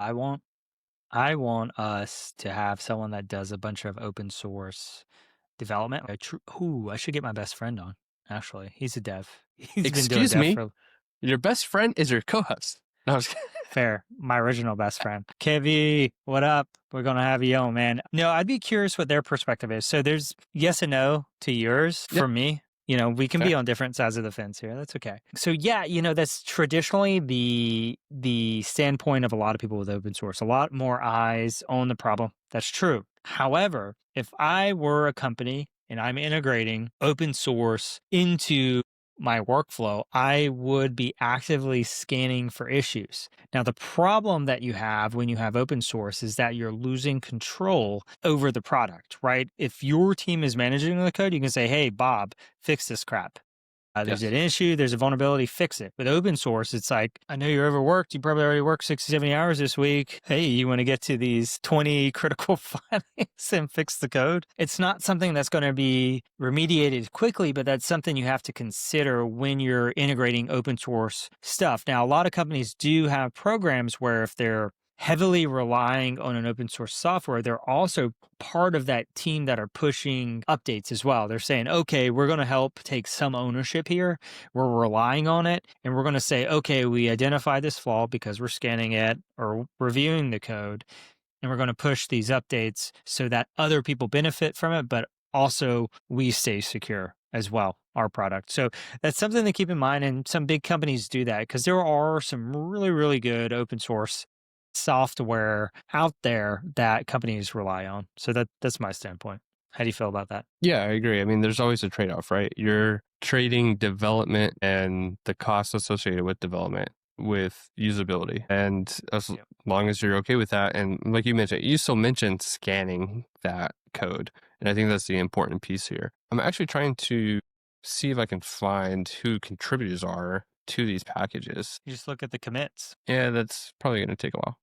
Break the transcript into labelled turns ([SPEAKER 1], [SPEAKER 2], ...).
[SPEAKER 1] I want I want us to have someone that does a bunch of open source development. I should get my best friend on. Actually, he's a dev. He's been doing
[SPEAKER 2] Excuse
[SPEAKER 1] dev
[SPEAKER 2] me,
[SPEAKER 1] for
[SPEAKER 2] your best friend is your co-host. No, I was
[SPEAKER 1] fair. My original best friend, Kevy. What up? We're gonna have you on, man. No, I'd be curious what their perspective is. So there's yes and no to yours
[SPEAKER 2] yeah,
[SPEAKER 1] for me. We can
[SPEAKER 2] fair.
[SPEAKER 1] be on different sides of the fence here. That's okay. So yeah, that's traditionally the standpoint of a lot of people with open source. A lot more eyes on the problem. That's true. However, if I were a company and I'm integrating open source into my workflow, I would be actively scanning for issues. Now, the problem that you have when you have open source is that you're losing control over the product, right? If your team is managing the code, you can say, hey, Bob, fix this crap. There's an
[SPEAKER 2] Yes.
[SPEAKER 1] issue, there's a vulnerability, fix it. With open source, it's like, I know you're overworked. You probably already worked 60, 70 hours this week. Hey, you want to get to these 20 critical findings and fix the code? It's not something that's going to be remediated quickly, but that's something you have to consider when you're integrating open source stuff. Now, a lot of companies do have programs where if they're heavily relying on an open source software, they're also part of that team that are pushing updates as well. They're saying, okay, we're going to help take some ownership here. We're relying on it. And we're going to say, okay, we identify this flaw because we're scanning it or reviewing the code. And we're going to push these updates so that other people benefit from it, but also we stay secure as well, our product. So that's something to keep in mind. And some big companies do that because there are some really, really good open source software out there that companies rely on. So that's my standpoint. How do you feel about that?
[SPEAKER 2] Yeah, I agree. I mean, there's always a trade-off, right? You're trading development and the costs associated with development with usability. And as
[SPEAKER 1] Yep.
[SPEAKER 2] long as you're okay with that, and like you mentioned, you still mentioned scanning that code. And I think that's the important piece here. I'm actually trying to see if I can find who contributors are to these packages.
[SPEAKER 1] You just look at the commits.
[SPEAKER 2] Yeah, that's probably going to take a while.